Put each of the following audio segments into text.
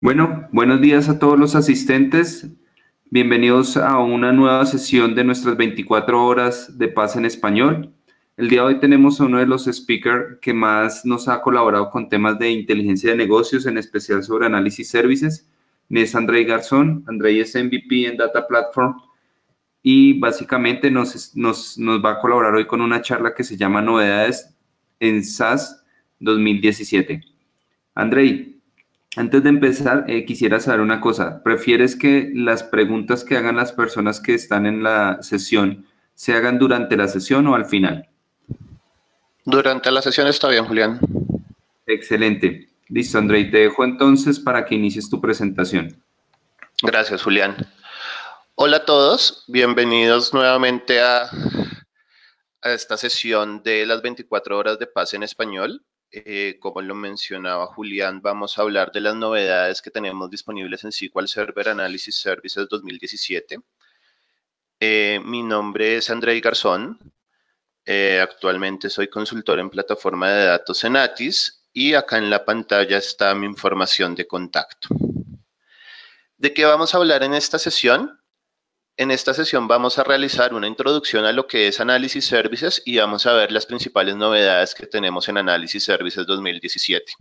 Bueno, buenos días a todos los asistentes. Bienvenidos a una nueva sesión de nuestras 24 horas de paz en español. El día de hoy tenemos a uno de los speakers que más nos ha colaborado con temas de inteligencia de negocios, en especial sobre análisis services. Es Andrei Garzón. Andrei es MVP en Data Platform y básicamente nos va a colaborar hoy con una charla que se llama Novedades en SaaS 2017. Andrei, antes de empezar, quisiera saber una cosa. ¿Prefieres que las preguntas que hagan las personas que están en la sesión se hagan durante la sesión o al final? Durante la sesión está bien, Julián. Excelente. Listo, Andrei. Te dejo entonces para que inicies tu presentación. Gracias, Julián. Hola a todos, bienvenidos nuevamente a esta sesión de las 24 horas de paz en español. Como lo mencionaba Julián, vamos a hablar de las novedades que tenemos disponibles en SQL Server Analysis Services 2017. Mi nombre es Andrei Garzón. Actualmente soy consultor en plataforma de datos en Atis y acá en la pantalla está mi información de contacto. ¿De qué vamos a hablar en esta sesión? En esta sesión vamos a realizar una introducción a lo que es Análisis Services y vamos a ver las principales novedades que tenemos en Análisis Services 2017.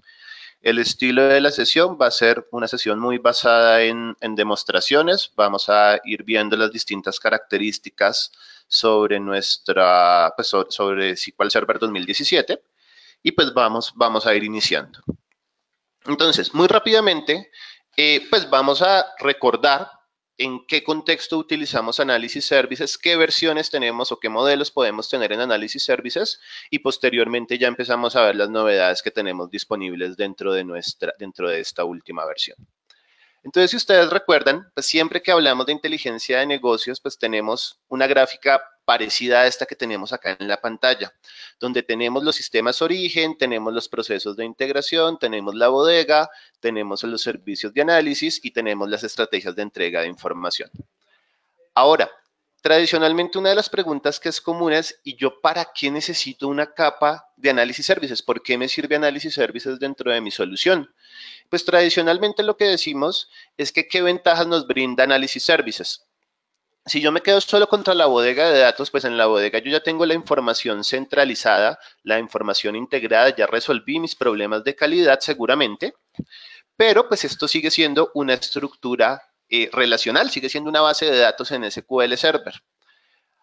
El estilo de la sesión va a ser una sesión muy basada en demostraciones. Vamos a ir viendo las distintas características sobre sobre SQL Server 2017 y pues vamos a ir iniciando. Entonces, muy rápidamente, pues vamos a recordar en qué contexto utilizamos Análisis Services, qué versiones tenemos o qué modelos podemos tener en Análisis Services y posteriormente ya empezamos a ver las novedades que tenemos disponibles dentro de esta última versión. Entonces, si ustedes recuerdan, pues siempre que hablamos de inteligencia de negocios, pues tenemos una gráfica parecida a esta que tenemos acá en la pantalla, donde tenemos los sistemas origen, tenemos los procesos de integración, tenemos la bodega, tenemos los servicios de análisis y tenemos las estrategias de entrega de información. Ahora, tradicionalmente una de las preguntas que es común es, ¿y yo para qué necesito una capa de análisis services? ¿Por qué me sirve análisis services dentro de mi solución? Pues tradicionalmente lo que decimos es que qué ventajas nos brinda análisis services. Si yo me quedo solo contra la bodega de datos, pues en la bodega yo ya tengo la información centralizada, la información integrada, ya resolví mis problemas de calidad seguramente, pero pues esto sigue siendo una estructura relacional, sigue siendo una base de datos en SQL Server.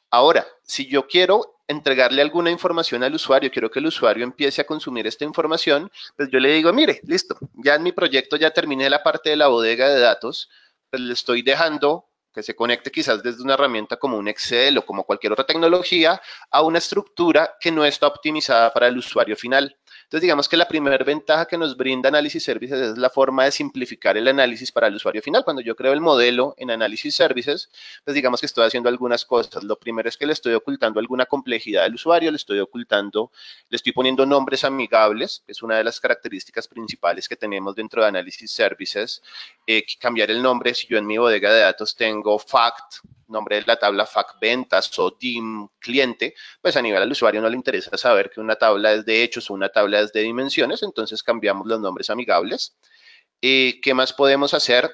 Ahora, si yo quiero entregarle alguna información al usuario, quiero que el usuario empiece a consumir esta información, pues yo le digo, mire, listo, ya en mi proyecto ya terminé la parte de la bodega de datos, pues le estoy dejando que se conecte quizás desde una herramienta como un Excel o como cualquier otra tecnología a una estructura que no está optimizada para el usuario final. Entonces, digamos que la primera ventaja que nos brinda Análisis Services es la forma de simplificar el análisis para el usuario final. Cuando yo creo el modelo en Análisis Services, pues digamos que estoy haciendo algunas cosas. Lo primero es que le estoy ocultando alguna complejidad al usuario, le estoy poniendo nombres amigables, es una de las características principales que tenemos dentro de Análisis Services. Cambiar el nombre, si yo en mi bodega de datos tengo FACT, nombre de la tabla FAC ventas o DIM cliente, pues a nivel al usuario no le interesa saber que una tabla es de hechos o una tabla es de dimensiones, entonces cambiamos los nombres amigables. ¿Qué más podemos hacer?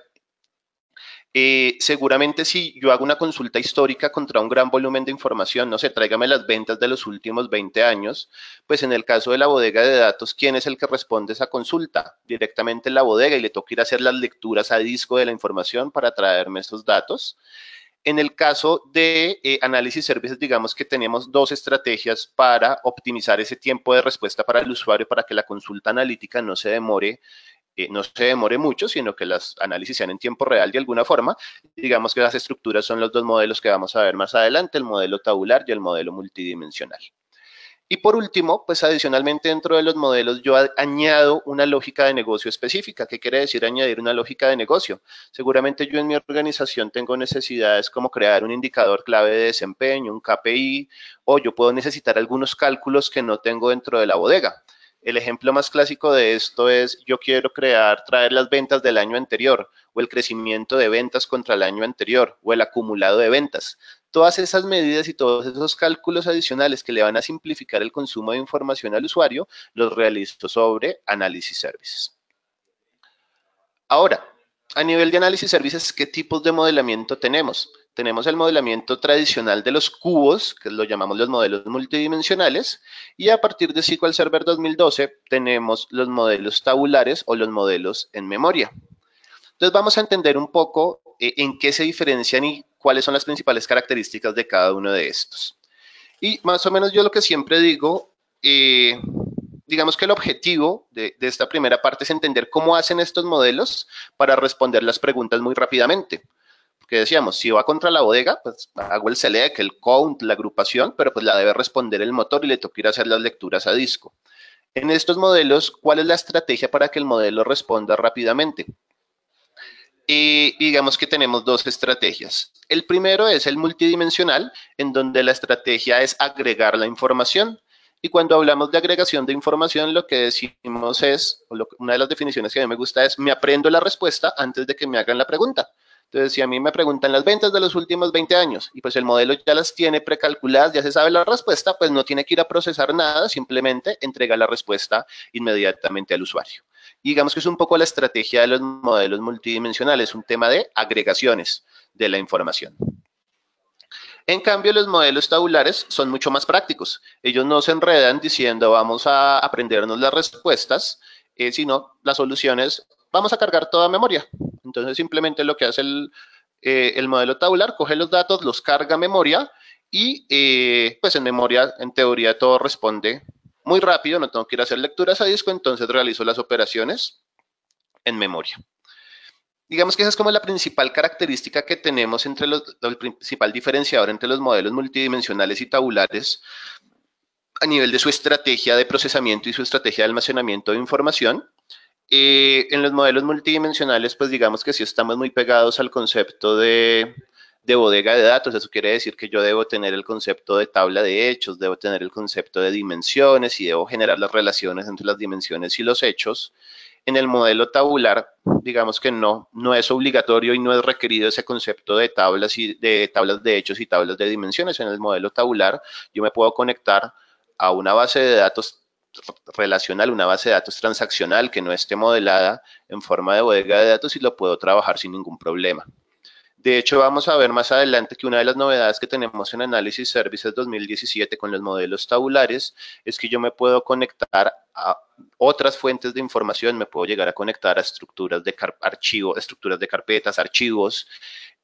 Seguramente si yo hago una consulta histórica contra un gran volumen de información, no sé, tráigame las ventas de los últimos 20 años, pues en el caso de la bodega de datos, ¿quién es el que responde esa consulta? Directamente la bodega y le toca ir a hacer las lecturas a disco de la información para traerme esos datos. En el caso de análisis services, digamos que tenemos dos estrategias para optimizar ese tiempo de respuesta para el usuario para que la consulta analítica no se demore mucho, sino que los análisis sean en tiempo real de alguna forma. Digamos que las estructuras son los dos modelos que vamos a ver más adelante, el modelo tabular y el modelo multidimensional. Y por último, pues adicionalmente dentro de los modelos yo añado una lógica de negocio específica. ¿Qué quiere decir añadir una lógica de negocio? Seguramente yo en mi organización tengo necesidades como crear un indicador clave de desempeño, un KPI, o yo puedo necesitar algunos cálculos que no tengo dentro de la bodega. El ejemplo más clásico de esto es yo quiero traer las ventas del año anterior o el crecimiento de ventas contra el año anterior o el acumulado de ventas. Todas esas medidas y todos esos cálculos adicionales que le van a simplificar el consumo de información al usuario, los realizo sobre Análisis Services. Ahora, A nivel de análisis services, ¿qué tipos de modelamiento tenemos? Tenemos el modelamiento tradicional de los cubos, que lo llamamos los modelos multidimensionales, y a partir de SQL Server 2012 tenemos los modelos tabulares o los modelos en memoria. Entonces vamos a entender un poco en qué se diferencian y cuáles son las principales características de cada uno de estos. Y más o menos yo lo que siempre digo, digamos que el objetivo de esta primera parte es entender cómo hacen estos modelos para responder las preguntas muy rápidamente. Porque decíamos, si va contra la bodega, pues hago el select, el count, la agrupación, pero pues la debe responder el motor y le toca ir a hacer las lecturas a disco. En estos modelos, ¿cuál es la estrategia para que el modelo responda rápidamente? Y digamos que tenemos dos estrategias. El primero es el multidimensional, en donde la estrategia es agregar la información. Y cuando hablamos de agregación de información, lo que decimos es, una de las definiciones que a mí me gusta es, me aprendo la respuesta antes de que me hagan la pregunta. Entonces, si a mí me preguntan las ventas de los últimos 20 años y pues el modelo ya las tiene precalculadas, ya se sabe la respuesta, pues no tiene que ir a procesar nada, simplemente entrega la respuesta inmediatamente al usuario. Y digamos que es un poco la estrategia de los modelos multidimensionales, un tema de agregaciones de la información. En cambio, los modelos tabulares son mucho más prácticos. Ellos no se enredan diciendo vamos a aprendernos las respuestas, sino las soluciones, vamos a cargar toda memoria. Entonces, simplemente lo que hace el modelo tabular, coge los datos, los carga a memoria y pues en memoria, en teoría, todo responde muy rápido, no tengo que ir a hacer lecturas a disco, entonces realizo las operaciones en memoria. Digamos que esa es como la principal característica que tenemos entre el principal diferenciador entre los modelos multidimensionales y tabulares a nivel de su estrategia de procesamiento y su estrategia de almacenamiento de información. En los modelos multidimensionales, pues digamos que sí estamos muy pegados al concepto de bodega de datos. Eso quiere decir que yo debo tener el concepto de tabla de hechos, debo tener el concepto de dimensiones y debo generar las relaciones entre las dimensiones y los hechos. En el modelo tabular, digamos que no es obligatorio y no es requerido ese concepto de tablas de hechos y tablas de dimensiones. En el modelo tabular, yo me puedo conectar a una base de datos relacional, una base de datos transaccional que no esté modelada en forma de bodega de datos y lo puedo trabajar sin ningún problema. De hecho, vamos a ver más adelante que una de las novedades que tenemos en Análisis Services 2017 con los modelos tabulares es que yo me puedo conectar a otras fuentes de información, me puedo llegar a conectar a estructuras de estructuras de carpetas, archivos,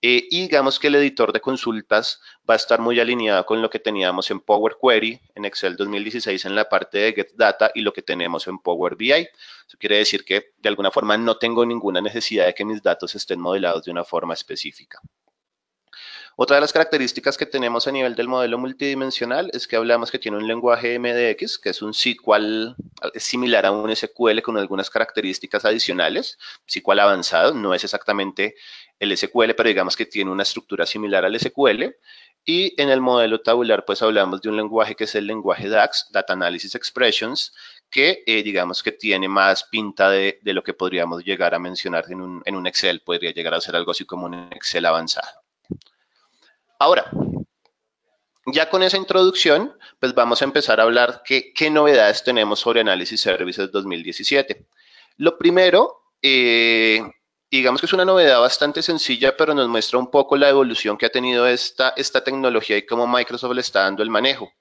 y digamos que el editor de consultas va a estar muy alineado con lo que teníamos en Power Query, en Excel 2016 en la parte de Get Data y lo que tenemos en Power BI. Eso quiere decir que de alguna forma no tengo ninguna necesidad de que mis datos estén modelados de una forma específica. Otra de las características que tenemos a nivel del modelo multidimensional es que hablamos que tiene un lenguaje MDX, que es un SQL similar a un SQL con algunas características adicionales. SQL avanzado, no es exactamente el SQL, pero digamos que tiene una estructura similar al SQL. Y en el modelo tabular, pues hablamos de un lenguaje que es el lenguaje DAX, Data Analysis Expressions, que digamos que tiene más pinta de lo que podríamos llegar a mencionar en un Excel. Podría llegar a ser algo así como un Excel avanzado. Ahora, ya con esa introducción, pues vamos a empezar a hablar qué novedades tenemos sobre Análisis Services 2017. Lo primero, digamos que es una novedad bastante sencilla, pero nos muestra un poco la evolución que ha tenido esta tecnología y cómo Microsoft le está dando el manejo.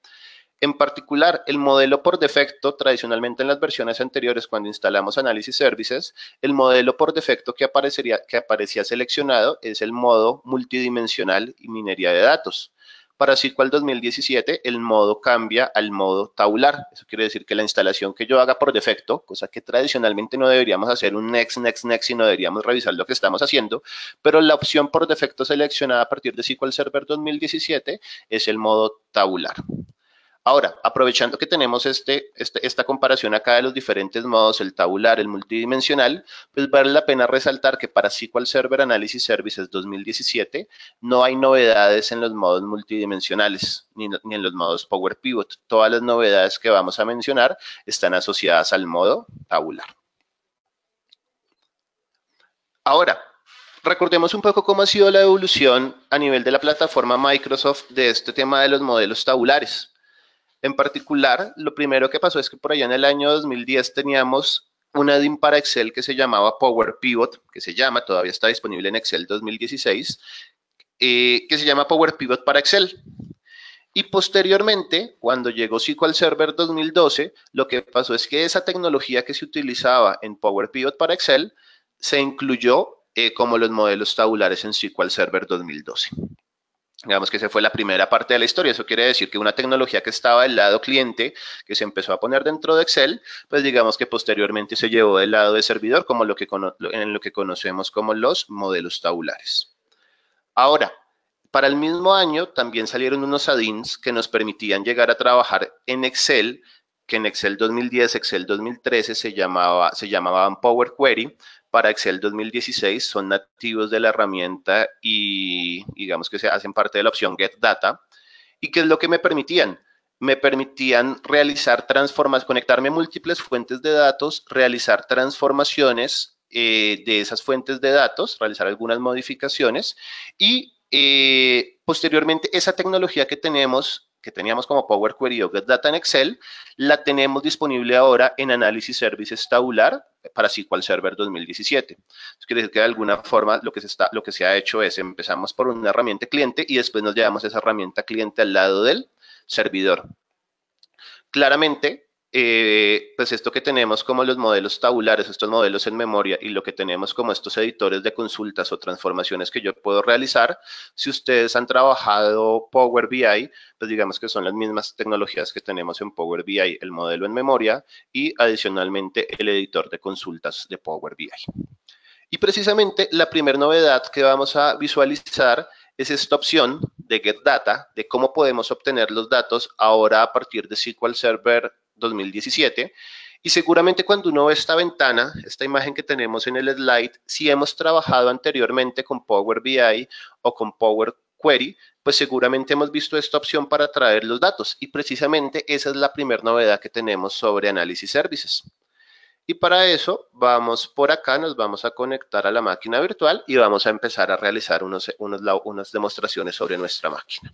En particular, el modelo por defecto, tradicionalmente en las versiones anteriores, cuando instalamos Análisis Services, el modelo por defecto que aparecía seleccionado es el modo multidimensional y minería de datos. Para SQL 2017, el modo cambia al modo tabular. Eso quiere decir que la instalación que yo haga por defecto, cosa que tradicionalmente no deberíamos hacer un next, sino deberíamos revisar lo que estamos haciendo, pero la opción por defecto seleccionada a partir de SQL Server 2017 es el modo tabular. Ahora, aprovechando que tenemos esta comparación acá de los diferentes modos, el tabular, el multidimensional, pues vale la pena resaltar que para SQL Server Analysis Services 2017 no hay novedades en los modos multidimensionales ni en los modos Power Pivot. Todas las novedades que vamos a mencionar están asociadas al modo tabular. Ahora, recordemos un poco cómo ha sido la evolución a nivel de la plataforma Microsoft de este tema de los modelos tabulares. En particular, lo primero que pasó es que por allá en el año 2010 teníamos un add-in para Excel que se llamaba Power Pivot, todavía está disponible en Excel 2016, que se llama Power Pivot para Excel. Y posteriormente, cuando llegó SQL Server 2012, lo que pasó es que esa tecnología que se utilizaba en Power Pivot para Excel se incluyó como los modelos tabulares en SQL Server 2012. Digamos que esa fue la primera parte de la historia. Eso quiere decir que una tecnología que estaba del lado cliente, que se empezó a poner dentro de Excel, pues digamos que posteriormente se llevó del lado de servidor, como en lo que conocemos como los modelos tabulares. Ahora, para el mismo año también salieron unos add-ins que nos permitían llegar a trabajar en Excel, que en Excel 2010, Excel 2013 se llamaban Power Query. Para Excel 2016 son nativos de la herramienta y digamos que se hacen parte de la opción Get Data. ¿Y qué es lo que me permitían? Me permitían realizar transformaciones, conectarme a múltiples fuentes de datos, realizar transformaciones de esas fuentes de datos, realizar algunas modificaciones y posteriormente esa tecnología que teníamos como Power Query o Get Data en Excel, la tenemos disponible ahora en Análisis Services tabular para SQL Server 2017. Eso quiere decir que de alguna forma lo que se ha hecho es empezamos por una herramienta cliente y después nos llevamos esa herramienta cliente al lado del servidor. Claramente, pues esto que tenemos como los modelos tabulares, estos modelos en memoria y lo que tenemos como estos editores de consultas o transformaciones que yo puedo realizar, si ustedes han trabajado Power BI, pues digamos que son las mismas tecnologías que tenemos en Power BI, el modelo en memoria y adicionalmente el editor de consultas de Power BI. Y precisamente la primera novedad que vamos a visualizar es esta opción de Get Data, de cómo podemos obtener los datos ahora a partir de SQL Server 2017. Y seguramente cuando uno ve esta ventana, esta imagen que tenemos en el slide, si hemos trabajado anteriormente con Power BI o con Power Query, pues seguramente hemos visto esta opción para traer los datos. Y precisamente esa es la primera novedad que tenemos sobre Analysis Services. Y para eso vamos por acá, nos vamos a conectar a la máquina virtual y vamos a empezar a realizar unas demostraciones sobre nuestra máquina.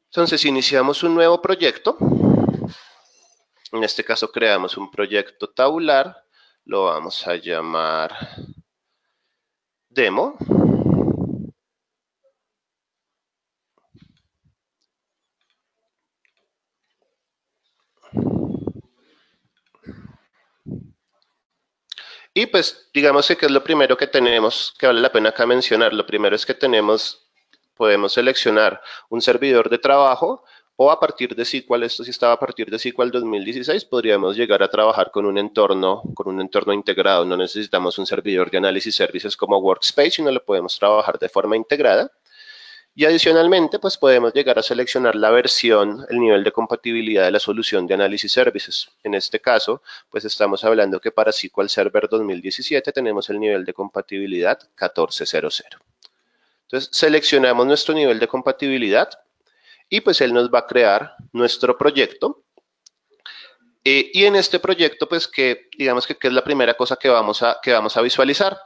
Entonces iniciamos un nuevo proyecto. En este caso creamos un proyecto tabular. Lo vamos a llamar Demo. Y pues digamos que es lo primero que tenemos, que vale la pena acá mencionar. Lo primero es que podemos seleccionar un servidor de trabajo o a partir de SQL, esto sí estaba a partir de SQL 2016, podríamos llegar a trabajar con un entorno integrado. No necesitamos un servidor de análisis services como Workspace, sino lo podemos trabajar de forma integrada. Y adicionalmente, pues podemos llegar a seleccionar la versión, el nivel de compatibilidad de la solución de análisis services. En este caso, pues estamos hablando que para SQL Server 2017 tenemos el nivel de compatibilidad 1400. Entonces, seleccionamos nuestro nivel de compatibilidad y pues él nos va a crear nuestro proyecto. Y en este proyecto, pues digamos que es la primera cosa que vamos a visualizar.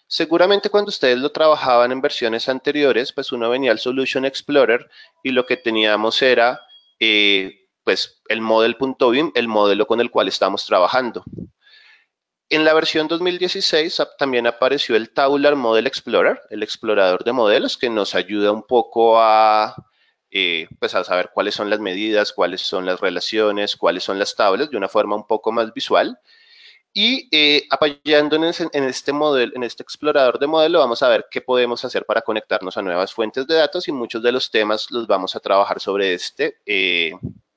Seguramente cuando ustedes lo trabajaban en versiones anteriores, pues uno venía al Solution Explorer y lo que teníamos era pues el model.bim, el modelo con el cual estamos trabajando. En la versión 2016 también apareció el Tabular Model Explorer, el explorador de modelos, que nos ayuda un poco pues a saber cuáles son las medidas, cuáles son las relaciones, cuáles son las tablas, de una forma un poco más visual. Y apoyándonos en este explorador de modelo, vamos a ver qué podemos hacer para conectarnos a nuevas fuentes de datos y muchos de los temas los vamos a trabajar sobre este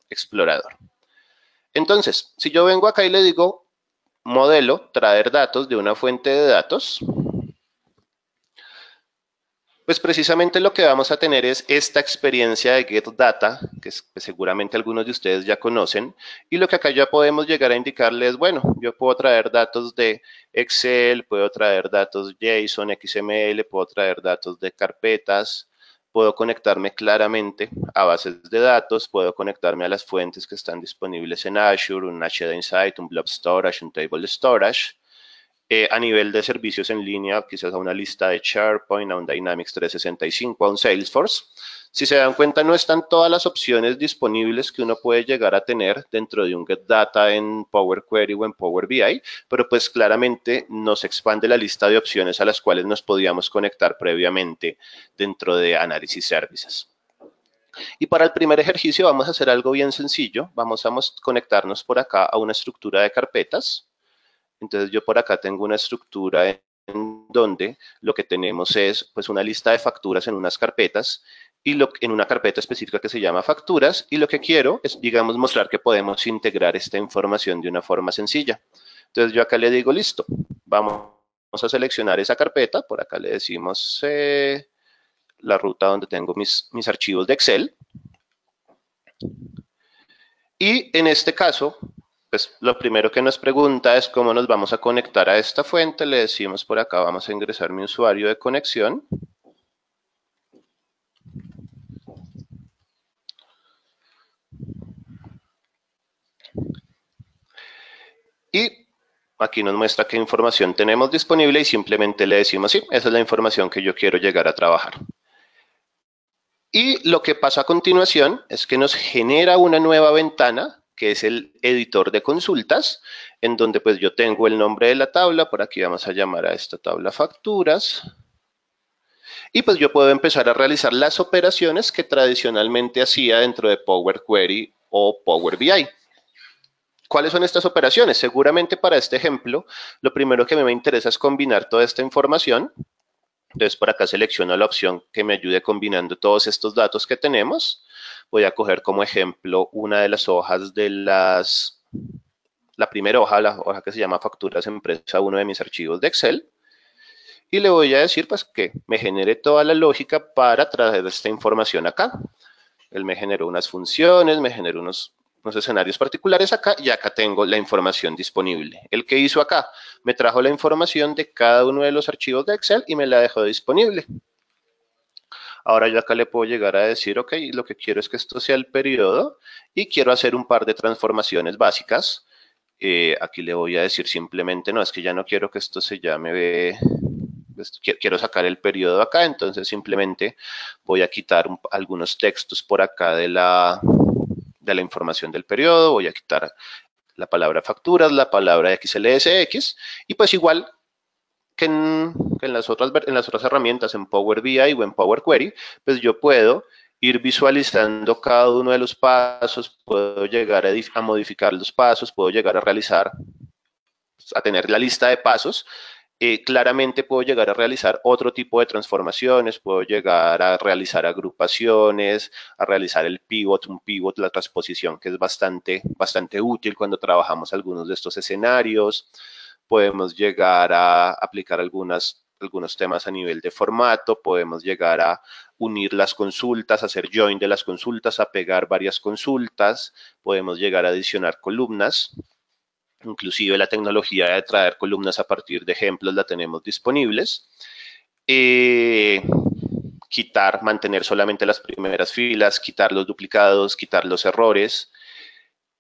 explorador. Entonces, si yo vengo acá y le digo modelo, traer datos de una fuente de datos, pues precisamente lo que vamos a tener es esta experiencia de Get Data, que seguramente algunos de ustedes ya conocen, y lo que acá ya podemos llegar a indicarles, bueno, yo puedo traer datos de Excel, puedo traer datos JSON, XML, puedo traer datos de carpetas, puedo conectarme claramente a bases de datos, puedo conectarme a las fuentes que están disponibles en Azure, un HD Insight, un Blob Storage, un Table Storage. A nivel de servicios en línea, quizás a una lista de SharePoint, a un Dynamics 365, a un Salesforce. Si se dan cuenta, no están todas las opciones disponibles que uno puede llegar a tener dentro de un Get Data en Power Query o en Power BI, pero pues claramente nos expande la lista de opciones a las cuales nos podíamos conectar previamente dentro de Analysis Services. Y para el primer ejercicio vamos a hacer algo bien sencillo. Vamos a conectarnos por acá a una estructura de carpetas. Entonces yo por acá tengo una estructura en donde lo que tenemos es pues una lista de facturas en unas carpetas y en una carpeta específica que se llama facturas, y lo que quiero es, digamos, mostrar que podemos integrar esta información de una forma sencilla. Entonces yo acá le digo, listo, vamos a seleccionar esa carpeta, por acá le decimos la ruta donde tengo mis archivos de Excel, y en este caso, pues lo primero que nos pregunta es cómo nos vamos a conectar a esta fuente. Le decimos por acá, vamos a ingresar mi usuario de conexión. Y aquí nos muestra qué información tenemos disponible y simplemente le decimos, sí, esa es la información que yo quiero llegar a trabajar. Y lo que pasa a continuación es que nos genera una nueva ventana, que es el editor de consultas, en donde pues yo tengo el nombre de la tabla. Por aquí vamos a llamar a esta tabla facturas. Y pues yo puedo empezar a realizar las operaciones que tradicionalmente hacía dentro de Power Query o Power BI. ¿Cuáles son estas operaciones? Seguramente para este ejemplo, lo primero que a mí me interesa es combinar toda esta información. Entonces, por acá selecciono la opción que me ayude combinando todos estos datos que tenemos. Voy a coger como ejemplo una de las hojas de la primera hoja, la hoja que se llama Facturas Empresa, uno de mis archivos de Excel. Y le voy a decir pues que me genere toda la lógica para traer esta información acá. Él me generó unas funciones, me generó unos escenarios particulares acá, y acá tengo la información disponible. ¿El que hizo acá? Me trajo la información de cada uno de los archivos de Excel y me la dejó disponible. Ahora yo acá le puedo llegar a decir, ok, lo que quiero es que esto sea el periodo y quiero hacer un par de transformaciones básicas. Aquí le voy a decir simplemente, no, es que ya no quiero que esto se llame, quiero sacar el periodo acá, entonces simplemente voy a quitar algunos textos por acá de la información del periodo, voy a quitar la palabra facturas, la palabra XLSX, y pues igual que en las otras herramientas, en Power BI o en Power Query, pues yo puedo ir visualizando cada uno de los pasos, puedo llegar a modificar los pasos, puedo llegar a realizar, a tener la lista de pasos. Claramente puedo llegar a realizar otro tipo de transformaciones, puedo llegar a realizar agrupaciones, a realizar el pivot, un pivot, la transposición, que es bastante útil cuando trabajamos algunos de estos escenarios. Podemos llegar a aplicar algunos temas a nivel de formato, podemos llegar a unir las consultas, hacer join de las consultas, a pegar varias consultas, podemos llegar a adicionar columnas. Inclusive la tecnología de traer columnas a partir de ejemplos la tenemos disponibles. Quitar, mantener solamente las primeras filas, quitar los duplicados, quitar los errores.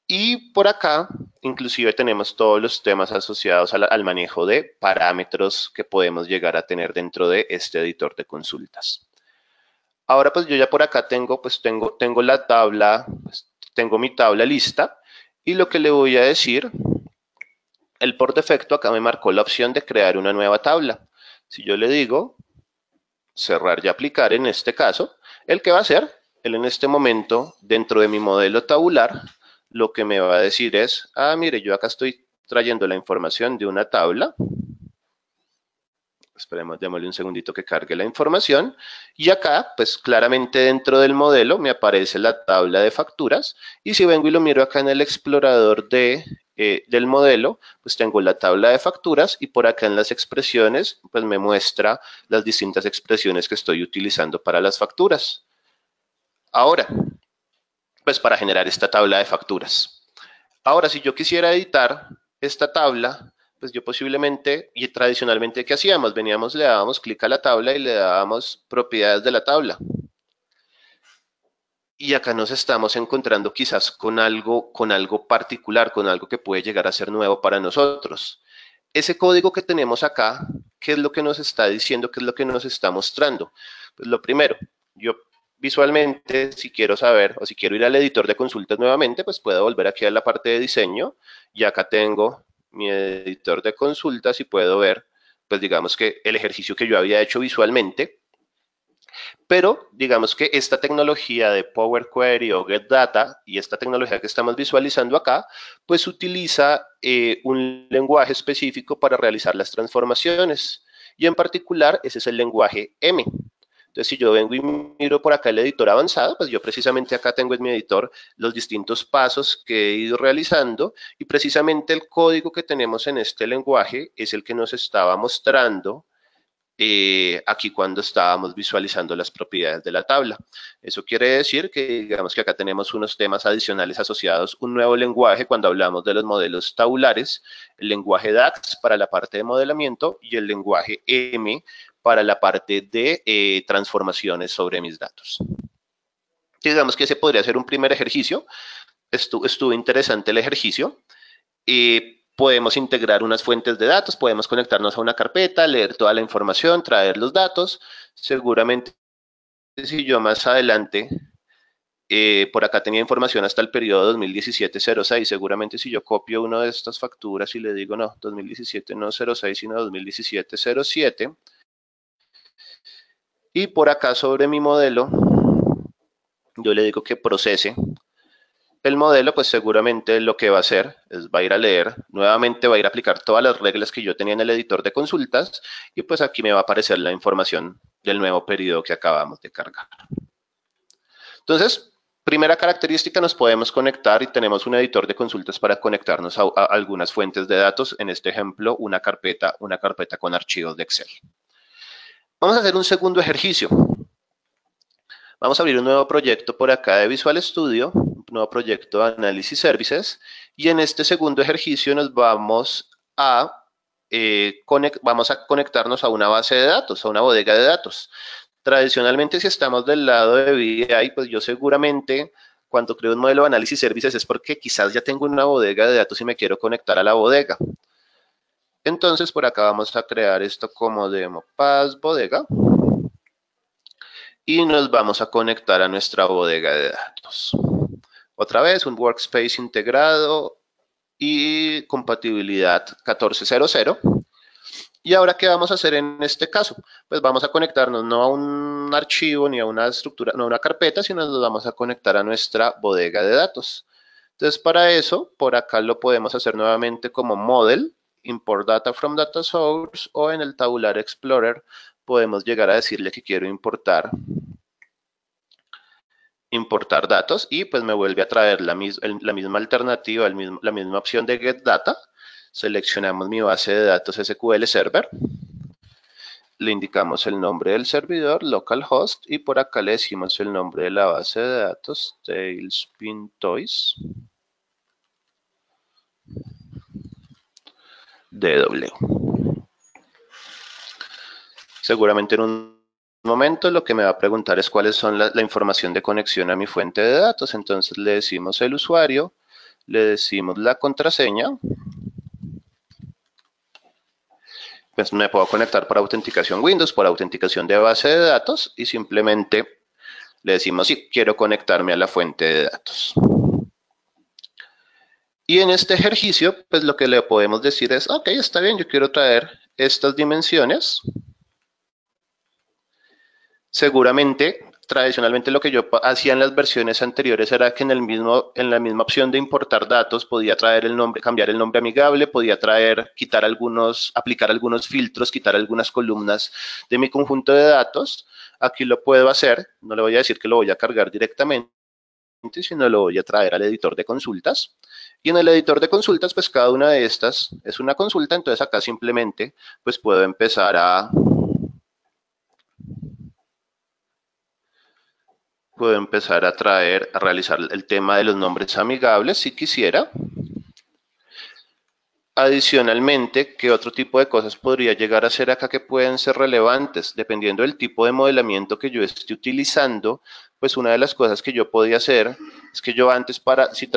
Y por acá, inclusive tenemos todos los temas asociados al manejo de parámetros que podemos llegar a tener dentro de este editor de consultas. Ahora pues yo ya por acá tengo la tabla, tengo mi tabla lista, y lo que le voy a decir, él por defecto acá me marcó la opción de crear una nueva tabla. Si yo le digo cerrar y aplicar en este caso, ¿el qué va a hacer? Él en este momento, dentro de mi modelo tabular, lo que me va a decir es, mire, yo acá estoy trayendo la información de una tabla. Esperemos, démosle un segundito que cargue la información. Y acá, pues claramente dentro del modelo me aparece la tabla de facturas. Y si vengo y lo miro acá en el explorador del modelo, pues tengo la tabla de facturas, y por acá en las expresiones, pues me muestra las distintas expresiones que estoy utilizando para las facturas. Ahora, pues para generar esta tabla de facturas. Ahora, si yo quisiera editar esta tabla, pues yo posiblemente, y tradicionalmente, ¿qué hacíamos? Veníamos, le dábamos clic a la tabla y le dábamos propiedades de la tabla. Y acá nos estamos encontrando quizás con algo particular, con algo que puede llegar a ser nuevo para nosotros. Ese código que tenemos acá, ¿qué es lo que nos está diciendo? ¿Qué es lo que nos está mostrando? Pues lo primero, yo visualmente, si quiero saber o si quiero ir al editor de consultas nuevamente, pues puedo volver aquí a la parte de diseño y acá tengo mi editor de consultas y puedo ver, pues digamos que el ejercicio que yo había hecho visualmente, pero digamos que esta tecnología de Power Query o Get Data y esta tecnología que estamos visualizando acá, pues utiliza un lenguaje específico para realizar las transformaciones. Y en particular, ese es el lenguaje M. Entonces, si yo vengo y miro por acá el editor avanzado, pues yo precisamente acá tengo en mi editor los distintos pasos que he ido realizando y precisamente el código que tenemos en este lenguaje es el que nos estaba mostrando aquí cuando estábamos visualizando las propiedades de la tabla. Eso quiere decir que digamos que acá tenemos unos temas adicionales asociados, un nuevo lenguaje cuando hablamos de los modelos tabulares, el lenguaje DAX para la parte de modelamiento y el lenguaje M para la parte de transformaciones sobre mis datos. Digamos que ese podría ser un primer ejercicio. Estuvo interesante el ejercicio. Podemos integrar unas fuentes de datos, podemos conectarnos a una carpeta, leer toda la información, traer los datos. Seguramente si yo más adelante, por acá tenía información hasta el periodo 2017-06, seguramente si yo copio una de estas facturas y le digo, no, 2017 no 06, sino 2017-07, y por acá sobre mi modelo, yo le digo que procese el modelo, pues seguramente lo que va a hacer es va a ir a leer, nuevamente va a ir a aplicar todas las reglas que yo tenía en el editor de consultas y pues aquí me va a aparecer la información del nuevo periodo que acabamos de cargar. Entonces, primera característica, nos podemos conectar y tenemos un editor de consultas para conectarnos a algunas fuentes de datos, en este ejemplo, una carpeta con archivos de Excel. Vamos a hacer un segundo ejercicio. Vamos a abrir un nuevo proyecto por acá de Visual Studio, un nuevo proyecto de Analysis Services, y en este segundo ejercicio nos vamos a conectarnos a una base de datos, a una bodega de datos. Tradicionalmente, si estamos del lado de BI, pues yo seguramente cuando creo un modelo de análisis services es porque quizás ya tengo una bodega de datos y me quiero conectar a la bodega. Entonces, por acá vamos a crear esto como demo pass bodega y nos vamos a conectar a nuestra bodega de datos. Otra vez, un workspace integrado y compatibilidad 1400. Y ahora, ¿qué vamos a hacer en este caso? Pues vamos a conectarnos no a un archivo ni a una estructura, no a una carpeta, sino nos vamos a conectar a nuestra bodega de datos. Entonces, para eso, por acá lo podemos hacer nuevamente como model, import data from data source, o en el tabular explorer podemos llegar a decirle que quiero importar datos y pues me vuelve a traer la misma alternativa, la misma opción de get data. Seleccionamos mi base de datos SQL Server, le indicamos el nombre del servidor, localhost, y por acá le decimos el nombre de la base de datos, Tailspin Toys DW. Seguramente en un momento lo que me va a preguntar es cuáles son la información de conexión a mi fuente de datos. Entonces le decimos el usuario, le decimos la contraseña. Pues me puedo conectar por autenticación Windows, por autenticación de base de datos y simplemente le decimos sí, quiero conectarme a la fuente de datos. Y en este ejercicio, pues lo que le podemos decir es, ok, está bien, yo quiero traer estas dimensiones. Seguramente, tradicionalmente lo que yo hacía en las versiones anteriores era que en la misma opción de importar datos podía traer el nombre, cambiar el nombre amigable, podía traer, aplicar algunos filtros, quitar algunas columnas de mi conjunto de datos. Aquí lo puedo hacer, no le voy a decir que lo voy a cargar directamente, sino lo voy a traer al editor de consultas. Y en el editor de consultas, pues cada una de estas es una consulta, entonces acá simplemente pues puedo empezar a realizar el tema de los nombres amigables si quisiera. Adicionalmente, ¿qué otro tipo de cosas podría llegar a ser acá que pueden ser relevantes? Dependiendo del tipo de modelamiento que yo esté utilizando, pues una de las cosas que yo podía hacer es que yo antes si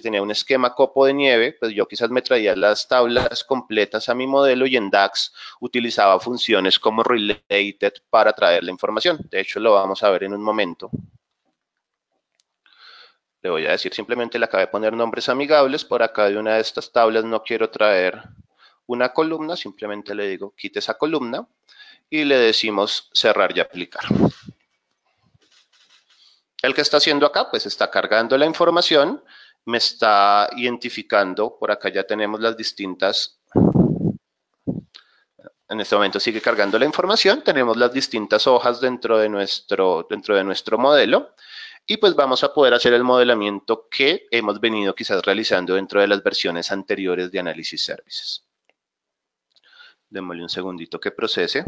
tenía un esquema copo de nieve, pues yo quizás me traía las tablas completas a mi modelo y en DAX utilizaba funciones como related para traer la información. De hecho, lo vamos a ver en un momento. Le voy a decir, simplemente le acabé de poner nombres amigables. Por acá de una de estas tablas no quiero traer una columna, simplemente le digo quite esa columna y le decimos cerrar y aplicar. El que está haciendo acá, pues está cargando la información, me está identificando, por acá ya tenemos las distintas, en este momento sigue cargando la información, tenemos las distintas hojas dentro de nuestro modelo y pues vamos a poder hacer el modelamiento que hemos venido quizás realizando dentro de las versiones anteriores de Analysis Services. Démosle un segundito que procese.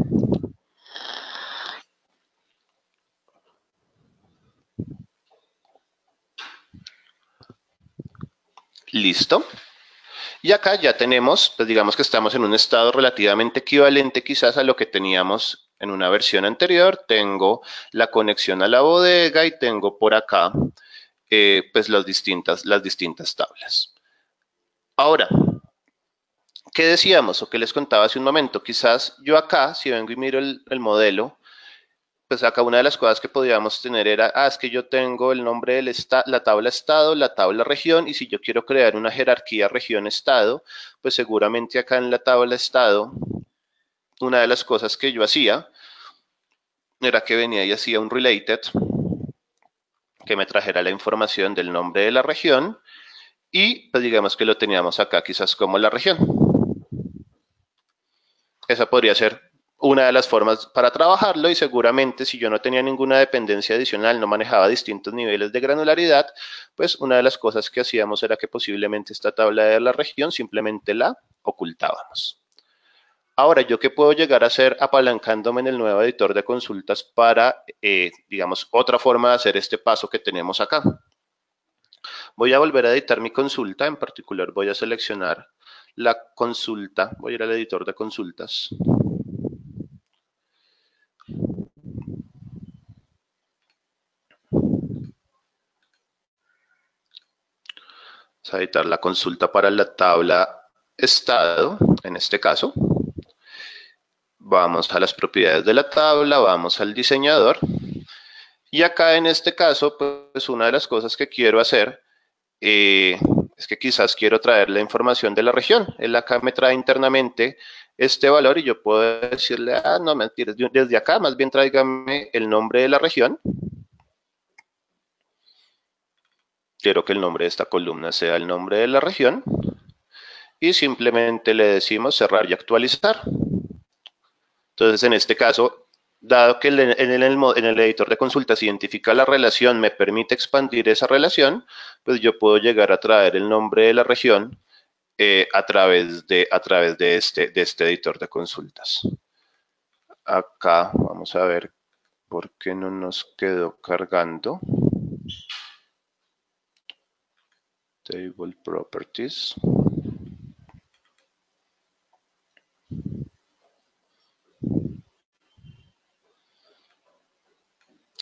Listo. Y acá ya tenemos, pues digamos que estamos en un estado relativamente equivalente quizás a lo que teníamos en una versión anterior. Tengo la conexión a la bodega y tengo por acá pues las distintas tablas. Ahora, ¿qué decíamos o qué les contaba hace un momento? Quizás yo acá, si vengo y miro el modelo, pues acá una de las cosas que podíamos tener era, es que yo tengo el nombre de la tabla estado, la tabla región, y si yo quiero crear una jerarquía región-estado, pues seguramente acá en la tabla estado, una de las cosas que yo hacía era que venía y hacía un related que me trajera la información del nombre de la región y pues digamos que lo teníamos acá quizás como la región. Esa podría ser una de las formas para trabajarlo y seguramente si yo no tenía ninguna dependencia adicional, no manejaba distintos niveles de granularidad, pues una de las cosas que hacíamos era que posiblemente esta tabla de la región simplemente la ocultábamos. Ahora, ¿yo qué puedo llegar a hacer apalancándome en el nuevo editor de consultas para, digamos, otra forma de hacer este paso que tenemos acá? Voy a volver a editar mi consulta, en particular voy a seleccionar la consulta, voy a ir al editor de consultas. Vamos a editar la consulta para la tabla estado, en este caso. Vamos a las propiedades de la tabla, vamos al diseñador. Y acá en este caso, pues una de las cosas que quiero hacer es que quizás quiero traer la información de la región. Él acá me trae internamente este valor y yo puedo decirle, no, mentiras, desde acá más bien tráigame el nombre de la región. Quiero que el nombre de esta columna sea el nombre de la región. Y simplemente le decimos cerrar y actualizar. Entonces, en este caso, dado que en el editor de consultas identifica la relación, me permite expandir esa relación, pues yo puedo llegar a traer el nombre de la región a través de este editor de consultas. Acá vamos a ver por qué no nos quedó cargando. Table Properties.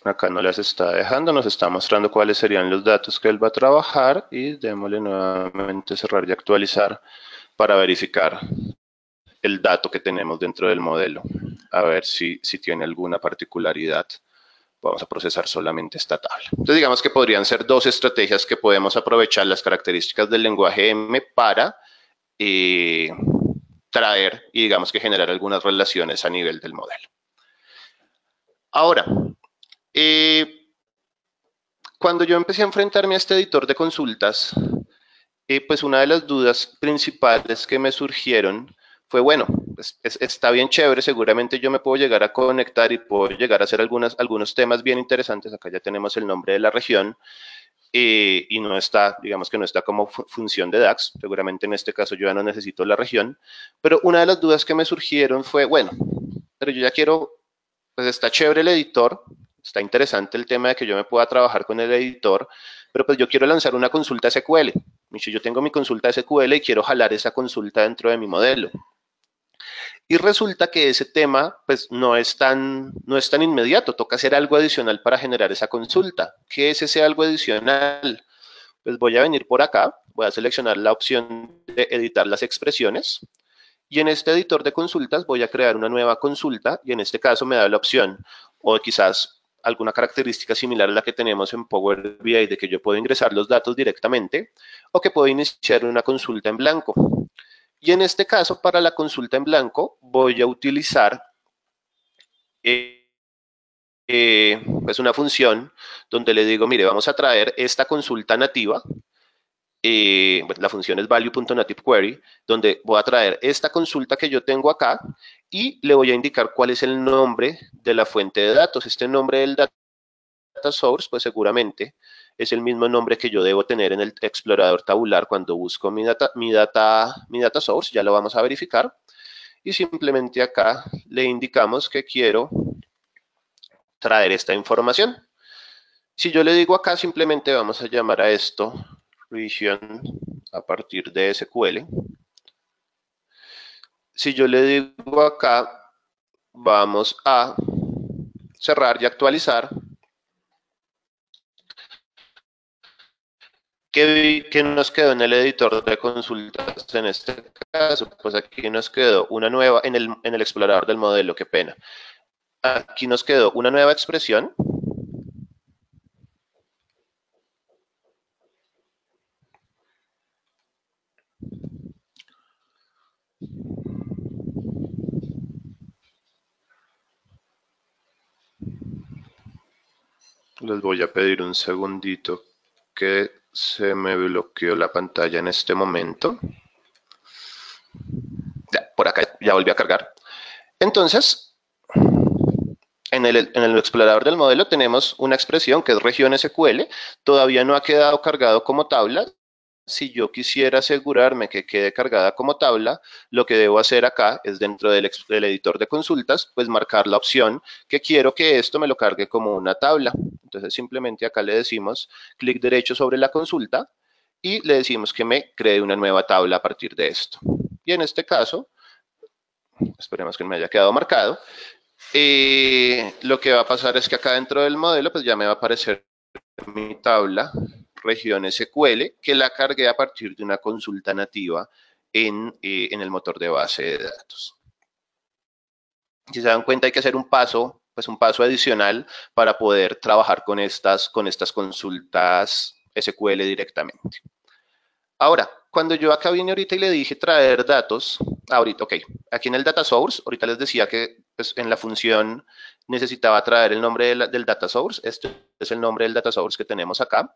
Acá no las está dejando, nos está mostrando cuáles serían los datos que él va a trabajar y démosle nuevamente cerrar y actualizar para verificar el dato que tenemos dentro del modelo. A ver si tiene alguna particularidad. Vamos a procesar solamente esta tabla. Entonces digamos que podrían ser dos estrategias que podemos aprovechar las características del lenguaje M para traer y digamos que generar algunas relaciones a nivel del modelo. Ahora, cuando yo empecé a enfrentarme a este editor de consultas, pues una de las dudas principales que me surgieron fue, bueno, pues está bien chévere, seguramente yo me puedo llegar a conectar y puedo llegar a hacer algunos temas bien interesantes. Acá ya tenemos el nombre de la región y no está, digamos que no está como función de DAX. Seguramente en este caso yo ya no necesito la región. Pero una de las dudas que me surgieron fue, bueno, pero yo ya quiero, pues está chévere el editor, está interesante el tema de que yo me pueda trabajar con el editor, pero pues yo quiero lanzar una consulta SQL. Yo tengo mi consulta SQL y quiero jalar esa consulta dentro de mi modelo. Y resulta que ese tema pues no es tan inmediato, toca hacer algo adicional para generar esa consulta. ¿Qué es ese algo adicional? Pues voy a venir por acá, voy a seleccionar la opción de editar las expresiones y en este editor de consultas voy a crear una nueva consulta y en este caso me da la opción o quizás alguna característica similar a la que tenemos en Power BI de que yo puedo ingresar los datos directamente o que puedo iniciar una consulta en blanco. Y en este caso, para la consulta en blanco, voy a utilizar pues una función donde le digo, mire, vamos a traer esta consulta nativa. La función es value.nativeQuery, donde voy a traer esta consulta que yo tengo acá y le voy a indicar cuál es el nombre de la fuente de datos. Este nombre del data source, pues seguramente es el mismo nombre que yo debo tener en el explorador tabular cuando busco mi data source, ya lo vamos a verificar. Y simplemente acá le indicamos que quiero traer esta información. Si yo le digo acá, simplemente vamos a llamar a esto region a partir de SQL. Si yo le digo acá, vamos a cerrar y actualizar. ¿Qué nos quedó en el editor de consultas en este caso? Pues aquí nos quedó una nueva, en el explorador del modelo, qué pena. Aquí nos quedó una nueva expresión. Les voy a pedir un segundito que se me bloqueó la pantalla en este momento. Ya, por acá ya volví a cargar. Entonces, en el explorador del modelo tenemos una expresión que es región SQL. Todavía no ha quedado cargado como tabla. Si yo quisiera asegurarme que quede cargada como tabla, lo que debo hacer acá es dentro del editor de consultas, pues marcar la opción que quiero que esto me lo cargue como una tabla. Entonces simplemente acá le decimos clic derecho sobre la consulta y le decimos que me cree una nueva tabla a partir de esto. Y en este caso, esperemos que me haya quedado marcado, lo que va a pasar es que acá dentro del modelo pues ya me va a aparecer mi tabla región SQL que la cargué a partir de una consulta nativa en el motor de base de datos. Si se dan cuenta hay que hacer un paso adicional para poder trabajar con estas consultas SQL directamente. Ahora, cuando yo acá vine ahorita y le dije traer datos, ahorita, ok, aquí en el data source, ahorita les decía que pues, en la función necesitaba traer el nombre del data source, este es el nombre del data source que tenemos acá,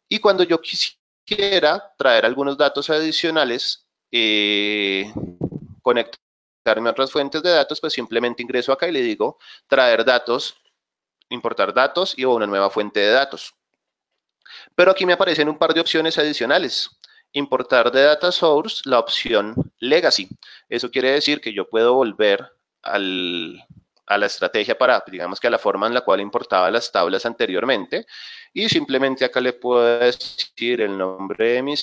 y cuando yo quisiera traer algunos datos adicionales, conectarme a otras fuentes de datos, pues simplemente ingreso acá y le digo traer datos, importar datos y una nueva fuente de datos. Pero aquí me aparecen un par de opciones adicionales. Importar de data source la opción legacy. Eso quiere decir que yo puedo volver a la estrategia para, digamos que a la forma en la cual importaba las tablas anteriormente y simplemente acá le puedo decir el nombre de mi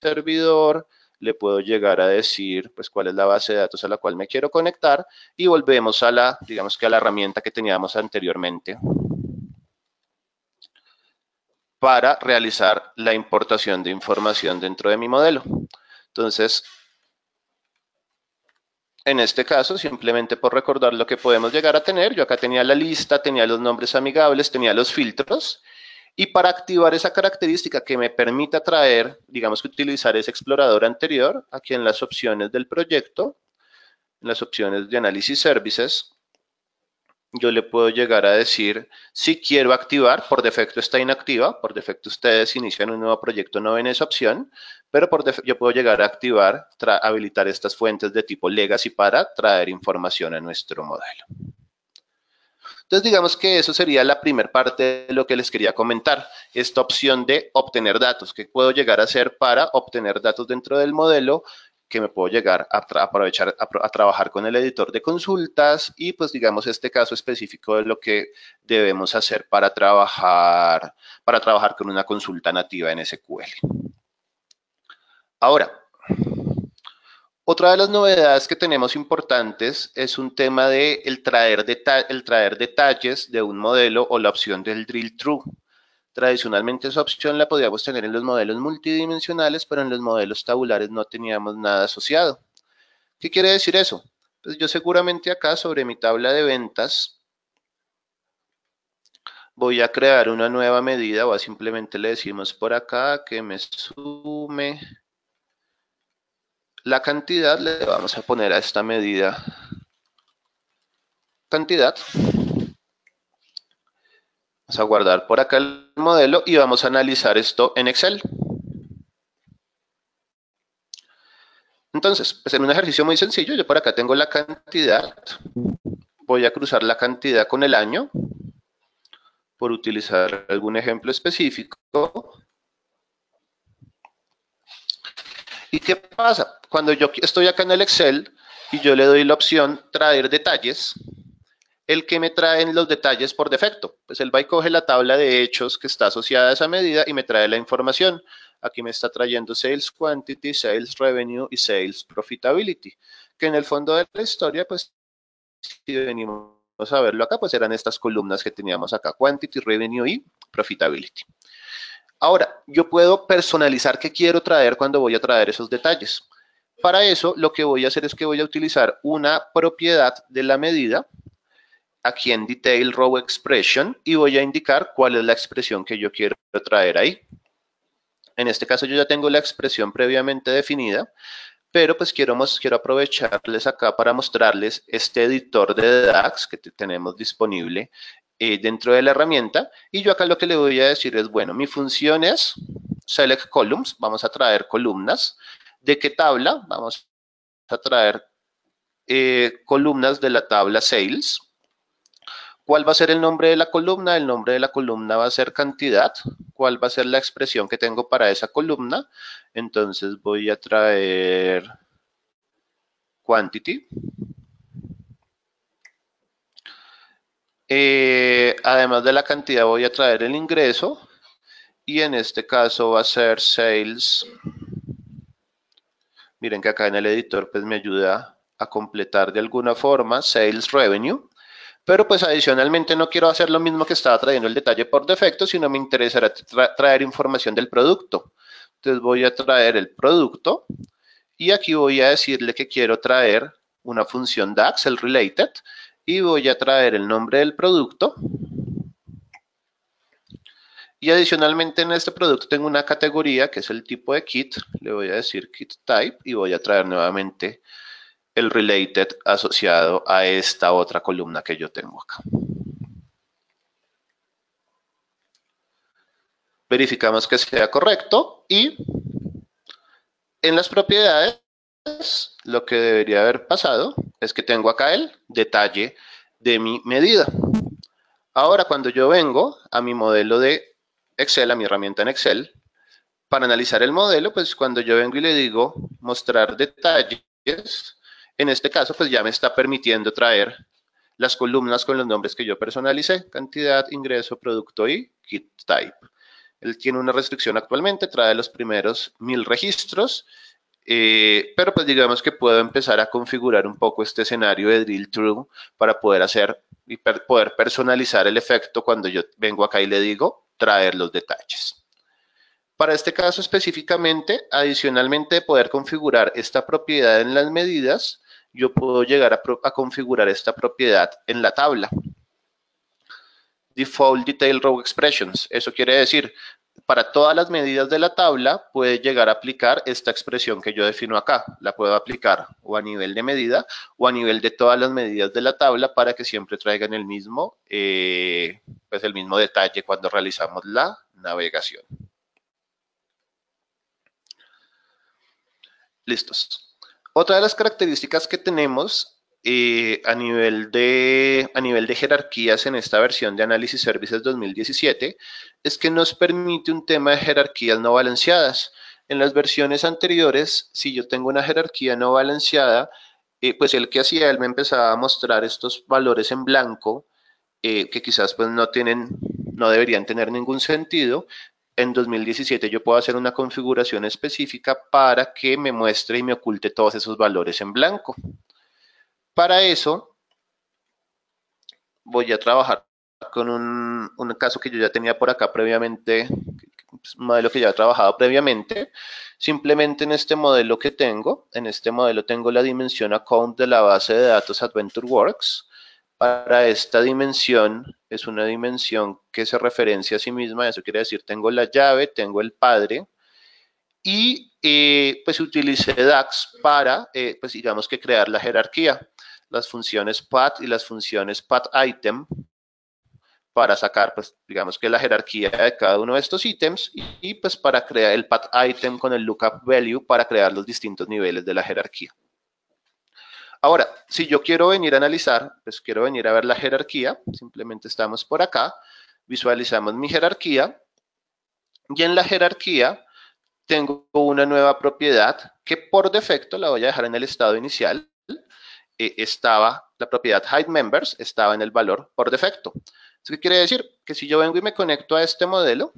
servidor, le puedo llegar a decir pues cuál es la base de datos a la cual me quiero conectar y volvemos a la, digamos que a la herramienta que teníamos anteriormente para realizar la importación de información dentro de mi modelo. Entonces, en este caso, simplemente por recordar lo que podemos llegar a tener, yo acá tenía la lista, tenía los nombres amigables, tenía los filtros, y para activar esa característica que me permita traer, digamos que utilizar ese explorador anterior, aquí en las opciones del proyecto, en las opciones de análisis services, yo le puedo llegar a decir si quiero activar, por defecto está inactiva, por defecto ustedes inician un nuevo proyecto, no ven esa opción, pero yo puedo llegar a activar, habilitar estas fuentes de tipo legacy para traer información a nuestro modelo. Entonces, digamos que eso sería la primera parte de lo que les quería comentar, esta opción de obtener datos, que puedo llegar a hacer para obtener datos dentro del modelo, que me puedo llegar a aprovechar a trabajar con el editor de consultas y pues digamos este caso específico de lo que debemos hacer para trabajar con una consulta nativa en SQL. Ahora, Otra de las novedades que tenemos importantes es un tema de el traer detalles de un modelo o la opción del drill through. Tradicionalmente esa opción la podíamos tener en los modelos multidimensionales, pero en los modelos tabulares no teníamos nada asociado. ¿Qué quiere decir eso? Pues yo seguramente acá sobre mi tabla de ventas voy a crear una nueva medida o simplemente le decimos por acá que me sume la cantidad, le vamos a poner a esta medida cantidad. Vamos a guardar por acá el modelo y vamos a analizar esto en Excel. Entonces, pues en un ejercicio muy sencillo, yo por acá tengo la cantidad, voy a cruzar la cantidad con el año, por utilizar algún ejemplo específico. ¿Y qué pasa? Cuando yo estoy acá en el Excel y yo le doy la opción traer detalles, el que me traen los detalles por defecto. Pues él va y coge la tabla de hechos que está asociada a esa medida y me trae la información. Aquí me está trayendo Sales Quantity, Sales Revenue y Sales Profitability, que en el fondo de la historia, pues si venimos a verlo acá, pues eran estas columnas que teníamos acá, Quantity, Revenue y Profitability. Ahora, yo puedo personalizar qué quiero traer cuando voy a traer esos detalles. Para eso, lo que voy a hacer es que voy a utilizar una propiedad de la medida, aquí en Detail Row Expression, y voy a indicar cuál es la expresión que yo quiero traer ahí. En este caso yo ya tengo la expresión previamente definida, pero pues quiero aprovecharles acá para mostrarles este editor de DAX que tenemos disponible dentro de la herramienta. Y yo acá lo que le voy a decir es, bueno, mi función es Select Columns, vamos a traer columnas. ¿De qué tabla? Vamos a traer columnas de la tabla Sales. ¿Cuál va a ser el nombre de la columna? El nombre de la columna va a ser cantidad. ¿Cuál va a ser la expresión que tengo para esa columna? Entonces voy a traer quantity. Además de la cantidad voy a traer el ingreso. Y en este caso va a ser sales. Miren que acá en el editor pues me ayuda a completar de alguna forma sales revenue. Pero pues adicionalmente no quiero hacer lo mismo que estaba trayendo el detalle por defecto, sino me interesará traer información del producto. Entonces voy a traer el producto y aquí voy a decirle que quiero traer una función DAX, el related, y voy a traer el nombre del producto. Y adicionalmente en este producto tengo una categoría que es el tipo de kit, le voy a decir kit type y voy a traer nuevamente el related asociado a esta otra columna que yo tengo acá. Verificamos que sea correcto y en las propiedades lo que debería haber pasado es que tengo acá el detalle de mi medida. Ahora cuando yo vengo a mi modelo de Excel, a mi herramienta en Excel, para analizar el modelo, pues cuando yo vengo y le digo mostrar detalles, en este caso pues ya me está permitiendo traer las columnas con los nombres que yo personalicé, cantidad, ingreso, producto y kit type. Él tiene una restricción actualmente, trae los primeros 1000 registros, pero pues digamos que puedo empezar a configurar un poco este escenario de drill through para poder hacer y poder personalizar el efecto cuando yo vengo acá y le digo traer los detalles. Para este caso específicamente, adicionalmente de poder configurar esta propiedad en las medidas, yo puedo llegar a configurar esta propiedad en la tabla. Default Detail Row Expressions. Eso quiere decir, para todas las medidas de la tabla, puede llegar a aplicar esta expresión que yo defino acá. La puedo aplicar o a nivel de medida o a nivel de todas las medidas de la tabla para que siempre traigan el mismo detalle cuando realizamos la navegación. Listos. Otra de las características que tenemos a nivel de jerarquías en esta versión de Analysis Services 2017 es que nos permite un tema de jerarquías no balanceadas. En las versiones anteriores, si yo tengo una jerarquía no balanceada, pues él me empezaba a mostrar estos valores en blanco que quizás pues no deberían tener ningún sentido, en 2017 yo puedo hacer una configuración específica para que me muestre y me oculte todos esos valores en blanco. Para eso voy a trabajar con un caso que yo ya tenía por acá previamente, un modelo que ya he trabajado previamente. Simplemente en este modelo que tengo, en este modelo tengo la dimensión account de la base de datos AdventureWorks. Para esta dimensión, es una dimensión que se referencia a sí misma, eso quiere decir, tengo la llave, tengo el padre, y pues utilicé DAX para, pues digamos que crear la jerarquía, las funciones path y las funciones pathItem, para sacar, pues, digamos que la jerarquía de cada uno de estos ítems y pues para crear el pathItem con el lookup value para crear los distintos niveles de la jerarquía. Ahora, si yo quiero venir a analizar, pues quiero venir a ver la jerarquía, simplemente estamos por acá, visualizamos mi jerarquía y en la jerarquía tengo una nueva propiedad que por defecto la voy a dejar en el estado inicial. La propiedad hideMembers estaba en el valor por defecto. ¿Qué quiere decir? Que si yo vengo y me conecto a este modelo,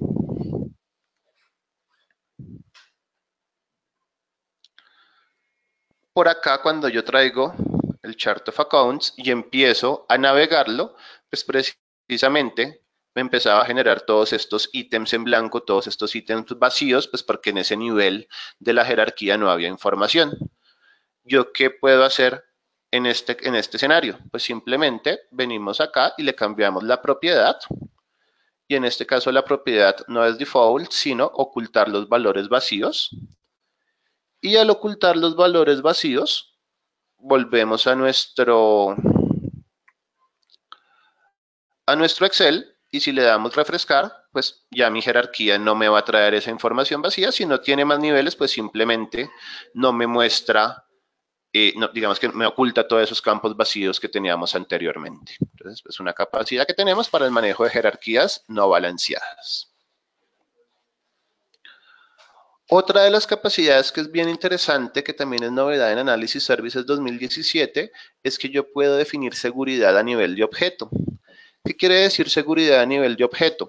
por acá cuando yo traigo el Chart of Accounts y empiezo a navegarlo, pues precisamente me empezaba a generar todos estos ítems en blanco, todos estos ítems vacíos, pues porque en ese nivel de la jerarquía no había información. ¿Yo qué puedo hacer en este escenario? Pues simplemente venimos acá y le cambiamos la propiedad. Y en este caso la propiedad no es default, sino ocultar los valores vacíos. Y al ocultar los valores vacíos, volvemos a nuestro Excel y si le damos refrescar, pues ya mi jerarquía no me va a traer esa información vacía. Si no tiene más niveles, pues simplemente no me muestra, no, digamos que me oculta todos esos campos vacíos que teníamos anteriormente. Entonces, es una capacidad que tenemos para el manejo de jerarquías no balanceadas. Otra de las capacidades que es bien interesante, que también es novedad en Analysis Services 2017, es que yo puedo definir seguridad a nivel de objeto. ¿Qué quiere decir seguridad a nivel de objeto?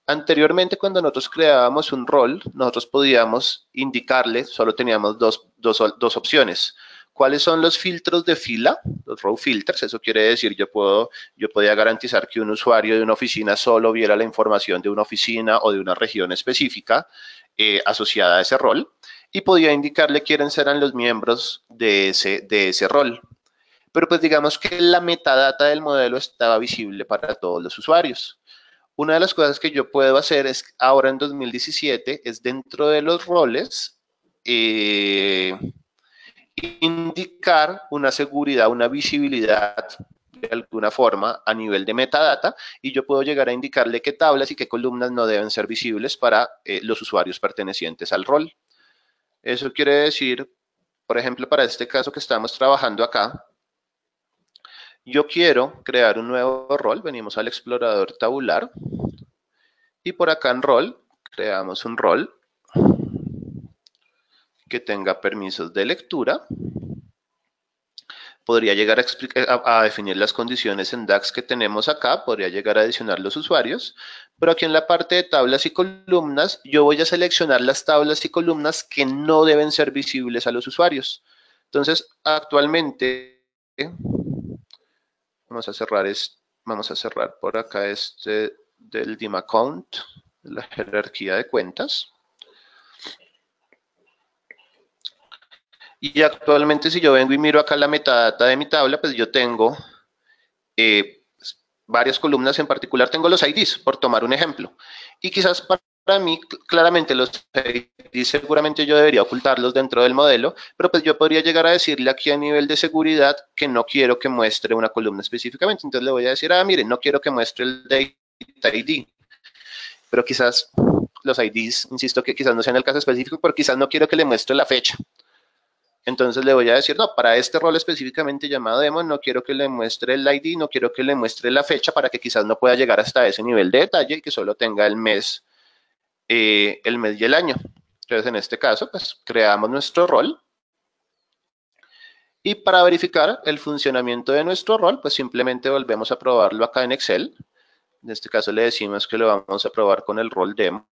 Anteriormente, cuando nosotros creábamos un rol, nosotros podíamos indicarle, solo teníamos dos opciones. ¿Cuáles son los filtros de fila? Los row filters, eso quiere decir yo podía garantizar que un usuario de una oficina solo viera la información de una oficina o de una región específica asociada a ese rol y podía indicarle quiénes eran los miembros de ese rol. Pero pues digamos que la metadata del modelo estaba visible para todos los usuarios. Una de las cosas que yo puedo hacer es, ahora en 2017, es dentro de los roles, indicar una seguridad, una visibilidad de alguna forma a nivel de metadata y yo puedo llegar a indicarle qué tablas y qué columnas no deben ser visibles para los usuarios pertenecientes al rol. Eso quiere decir, por ejemplo, para este caso que estamos trabajando acá, yo quiero crear un nuevo rol, venimos al explorador tabular y por acá en rol creamos un rol que tenga permisos de lectura. Podría llegar a definir las condiciones en DAX que tenemos acá, podría llegar a adicionar los usuarios, pero aquí en la parte de tablas y columnas, yo voy a seleccionar las tablas y columnas que no deben ser visibles a los usuarios. Entonces, actualmente, vamos a cerrar por acá del dim account, la jerarquía de cuentas. Y actualmente si yo vengo y miro acá la metadata de mi tabla, pues yo tengo varias columnas, en particular tengo los IDs, por tomar un ejemplo. Y quizás para mí, claramente los IDs seguramente yo debería ocultarlos dentro del modelo, pero pues yo podría llegar a decirle aquí a nivel de seguridad que no quiero que muestre una columna específicamente. Entonces le voy a decir, miren, no quiero que muestre el data ID. Pero quizás los IDs, insisto que quizás no sean el caso específico, pero quizás no quiero que le muestre la fecha. Entonces le voy a decir, no, para este rol específicamente llamado demo, no quiero que le muestre el ID, no quiero que le muestre la fecha para que quizás no pueda llegar hasta ese nivel de detalle y que solo tenga el mes y el año. Entonces, en este caso, pues creamos nuestro rol. Y para verificar el funcionamiento de nuestro rol, pues simplemente volvemos a probarlo acá en Excel. En este caso le decimos que lo vamos a probar con el rol demo.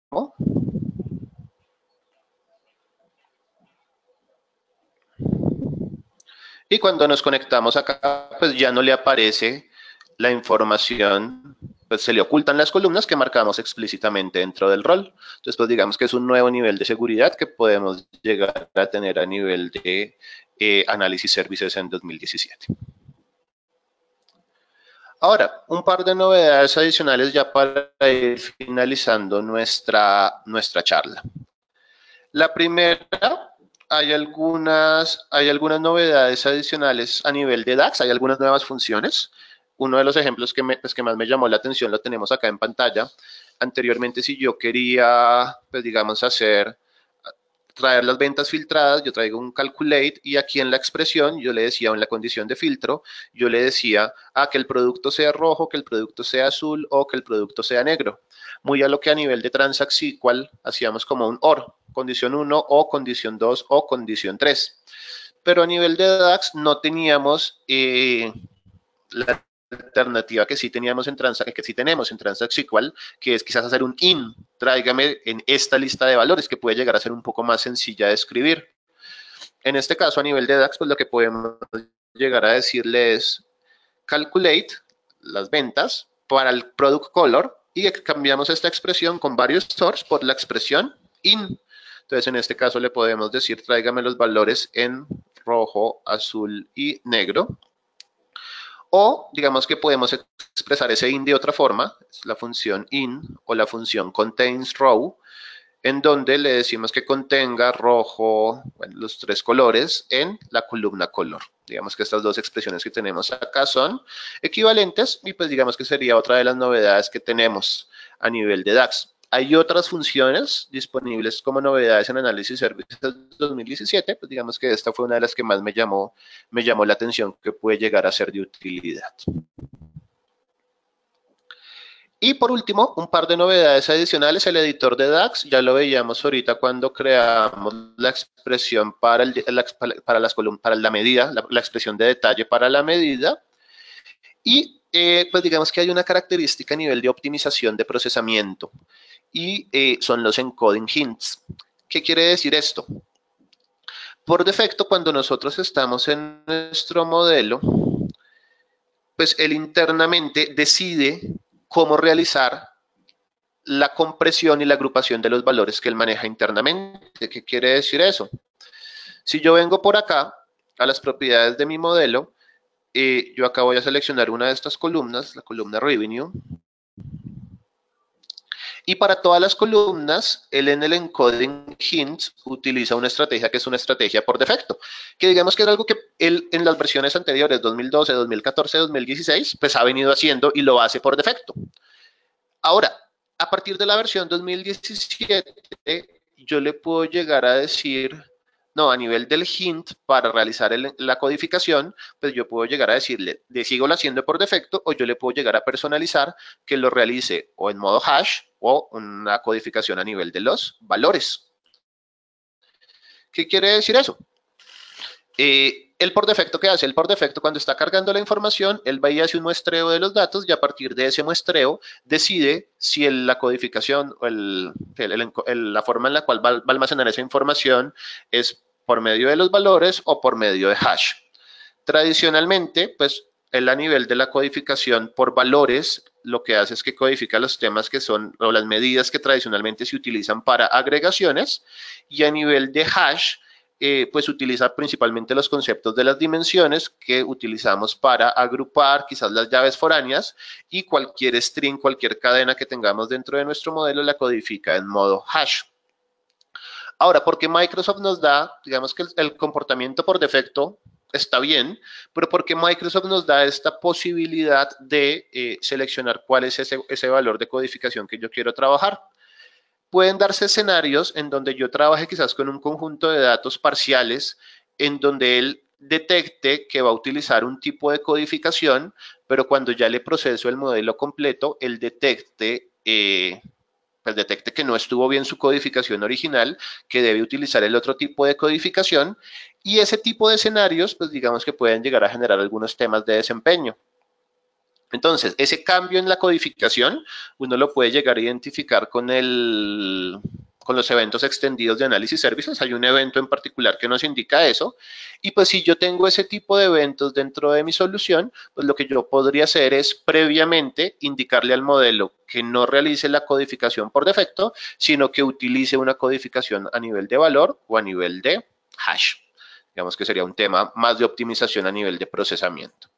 Y cuando nos conectamos acá, pues ya no le aparece la información, pues se le ocultan las columnas que marcamos explícitamente dentro del rol. Entonces, pues digamos que es un nuevo nivel de seguridad que podemos llegar a tener a nivel de análisis services en 2017. Ahora, un par de novedades adicionales ya para ir finalizando nuestra charla. La primera, hay algunas novedades adicionales a nivel de DAX, hay algunas nuevas funciones. Uno de los ejemplos que más me llamó la atención lo tenemos acá en pantalla. Anteriormente, si yo quería, pues digamos, traer las ventas filtradas, yo traigo un calculate y aquí en la expresión yo le decía, en la condición de filtro, yo le decía que el producto sea rojo, que el producto sea azul o que el producto sea negro. Muy a lo que a nivel de Transact SQL hacíamos como un OR, condición 1 o condición 2 o condición 3. Pero a nivel de DAX no teníamos la alternativa que sí teníamos en Transact, que sí tenemos en Transact SQL, que es quizás hacer un in, tráigame en esta lista de valores, que puede llegar a ser un poco más sencilla de escribir. En este caso, a nivel de DAX, pues lo que podemos llegar a decirle es calculate las ventas para el product color y cambiamos esta expresión con varios stores por la expresión in. Entonces, en este caso le podemos decir tráigame los valores en rojo, azul y negro. O digamos que podemos expresar ese in de otra forma, la función in o la función contains row, en donde le decimos que contenga rojo, bueno, los tres colores en la columna color. Digamos que estas dos expresiones que tenemos acá son equivalentes y pues digamos que sería otra de las novedades que tenemos a nivel de DAX. Hay otras funciones disponibles como novedades en Análisis Services 2017, pues digamos que esta fue una de las que más me llamó la atención que puede llegar a ser de utilidad. Y por último, un par de novedades adicionales. El editor de DAX, ya lo veíamos ahorita cuando creamos la expresión para la medida, la expresión de detalle para la medida. Y pues digamos que hay una característica a nivel de optimización de procesamiento y son los encoding hints. ¿Qué quiere decir esto? Por defecto, cuando nosotros estamos en nuestro modelo, pues él internamente decide cómo realizar la compresión y la agrupación de los valores que él maneja internamente. ¿Qué quiere decir eso? Si yo vengo por acá a las propiedades de mi modelo, yo acá voy a seleccionar una de estas columnas, la columna Revenue, y para todas las columnas, él en el encoding hints utiliza una estrategia que es una estrategia por defecto, que digamos que era algo que él en las versiones anteriores, 2012, 2014, 2016, pues ha venido haciendo y lo hace por defecto. Ahora, a partir de la versión 2017, yo le puedo llegar a decir, no, a nivel del hint, para realizar la codificación, pues yo puedo llegar a decirle, le sigo haciendo por defecto, o yo le puedo llegar a personalizar que lo realice o en modo hash o una codificación a nivel de los valores. ¿Qué quiere decir eso? El por defecto, ¿qué hace? El por defecto, cuando está cargando la información, él va y hace un muestreo de los datos y a partir de ese muestreo decide si la codificación o la forma en la cual va a almacenar esa información es por medio de los valores o por medio de hash. Tradicionalmente, pues él a nivel de la codificación por valores, lo que hace es que codifica los temas que son, o las medidas que tradicionalmente se utilizan para agregaciones, y a nivel de hash, pues utiliza principalmente los conceptos de las dimensiones que utilizamos para agrupar quizás las llaves foráneas, y cualquier string, cualquier cadena que tengamos dentro de nuestro modelo la codifica en modo hash. Ahora, porque Microsoft nos da, digamos que el comportamiento por defecto está bien, pero porque Microsoft nos da esta posibilidad de seleccionar cuál es ese valor de codificación que yo quiero trabajar. Pueden darse escenarios en donde yo trabaje quizás con un conjunto de datos parciales en donde él detecte que va a utilizar un tipo de codificación, pero cuando ya le proceso el modelo completo, él detecte que no estuvo bien su codificación original, que debe utilizar el otro tipo de codificación, y ese tipo de escenarios, pues digamos que pueden llegar a generar algunos temas de desempeño. Entonces, ese cambio en la codificación, uno lo puede llegar a identificar con los eventos extendidos de análisis services. Hay un evento en particular que nos indica eso. Y pues si yo tengo ese tipo de eventos dentro de mi solución, pues lo que yo podría hacer es previamente indicarle al modelo que no realice la codificación por defecto, sino que utilice una codificación a nivel de valor o a nivel de hash. Digamos que sería un tema más de optimización a nivel de procesamiento.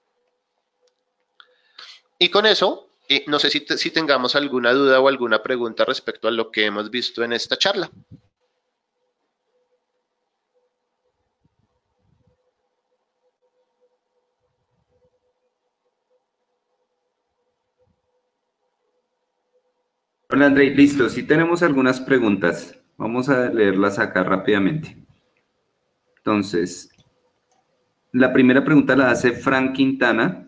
Y con eso, no sé si tengamos alguna duda o alguna pregunta respecto a lo que hemos visto en esta charla. Hola Andrei, listo, sí tenemos algunas preguntas. Vamos a leerlas acá rápidamente. Entonces, la primera pregunta la hace Frank Quintana.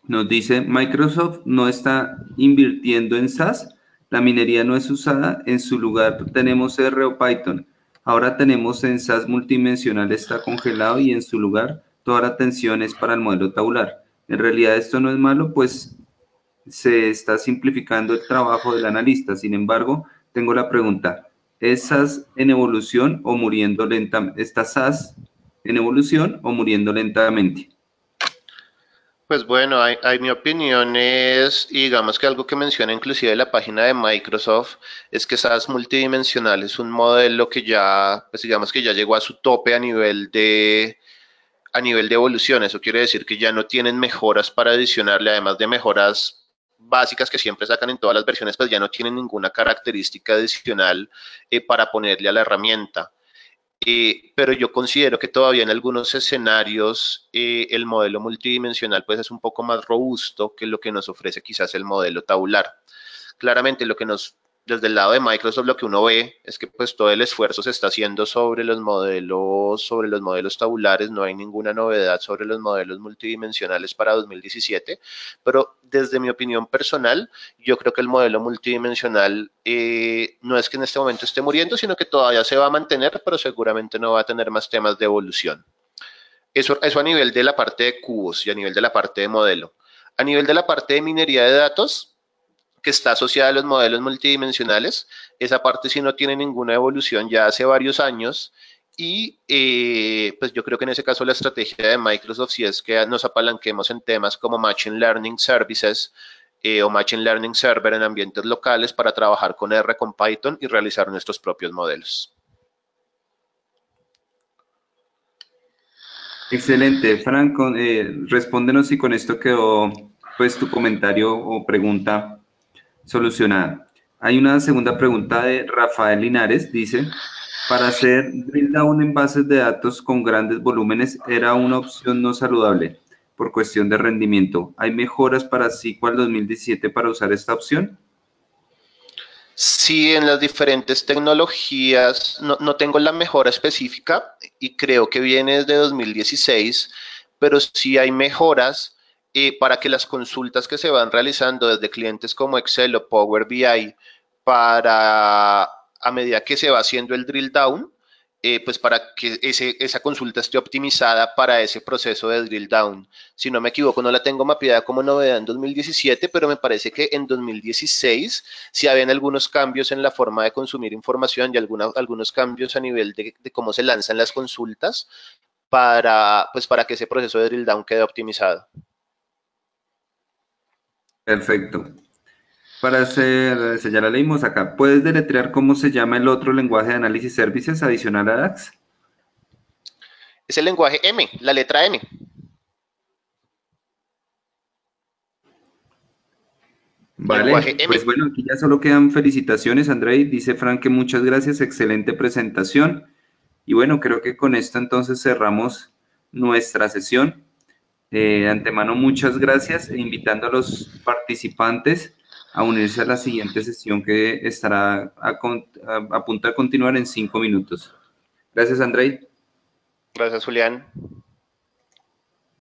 Nos dice, Microsoft no está invirtiendo en SAS, la minería no es usada, en su lugar tenemos R o Python. Ahora tenemos en SAS multidimensional está congelado y en su lugar toda la atención es para el modelo tabular. En realidad esto no es malo, pues se está simplificando el trabajo del analista. Sin embargo, tengo la pregunta, ¿es SAS en evolución o muriendo lentamente? ¿Está SAS en evolución o muriendo lentamente? Pues bueno, mi opinión es, y digamos que algo que menciona inclusive la página de Microsoft, es que SAS multidimensional es un modelo que ya, pues digamos que ya llegó a su tope a nivel de evolución. Eso quiere decir que ya no tienen mejoras para adicionarle, además de mejoras básicas que siempre sacan en todas las versiones, pues ya no tienen ninguna característica adicional para ponerle a la herramienta. Pero yo considero que todavía en algunos escenarios el modelo multidimensional pues es un poco más robusto que lo que nos ofrece quizás el modelo tabular. Claramente desde el lado de Microsoft lo que uno ve es que pues todo el esfuerzo se está haciendo sobre los modelos tabulares, no hay ninguna novedad sobre los modelos multidimensionales para 2017, pero desde mi opinión personal, yo creo que el modelo multidimensional no es que en este momento esté muriendo, sino que todavía se va a mantener, pero seguramente no va a tener más temas de evolución. Eso a nivel de la parte de cubos y a nivel de la parte de modelo. A nivel de la parte de minería de datos, que está asociada a los modelos multidimensionales. Esa parte sí no tiene ninguna evolución ya hace varios años y pues yo creo que en ese caso la estrategia de Microsoft sí es que nos apalanquemos en temas como Machine Learning Services o Machine Learning Server en ambientes locales para trabajar con R, con Python y realizar nuestros propios modelos. Excelente, Franco, respóndenos si con esto quedó pues tu comentario o pregunta solucionada. Hay una segunda pregunta de Rafael Linares, dice, para hacer drill down en bases de datos con grandes volúmenes era una opción no saludable por cuestión de rendimiento. ¿Hay mejoras para SQL 2017 para usar esta opción? Sí, en las diferentes tecnologías, no tengo la mejora específica y creo que viene desde 2016, pero sí hay mejoras para que las consultas que se van realizando desde clientes como Excel o Power BI para a medida que se va haciendo el drill down, pues para que esa consulta esté optimizada para ese proceso de drill down. Si no me equivoco, no la tengo mapeada como novedad en 2017, pero me parece que en 2016 sí habían algunos cambios en la forma de consumir información y algunos cambios a nivel de cómo se lanzan las consultas para que ese proceso de drill down quede optimizado. Perfecto. Para hacer, ya la leímos acá. ¿Puedes deletrear cómo se llama el otro lenguaje de análisis services adicional a DAX? Es el lenguaje M, la letra M. Lenguaje Vale, M. pues bueno, aquí ya solo quedan felicitaciones, Andrei. Dice Frank que muchas gracias, excelente presentación. Y bueno, creo que con esto entonces cerramos nuestra sesión. De antemano, muchas gracias e invitando a los participantes a unirse a la siguiente sesión que estará a punto de continuar en 5 minutos. Gracias, Andrei. Gracias, Julián.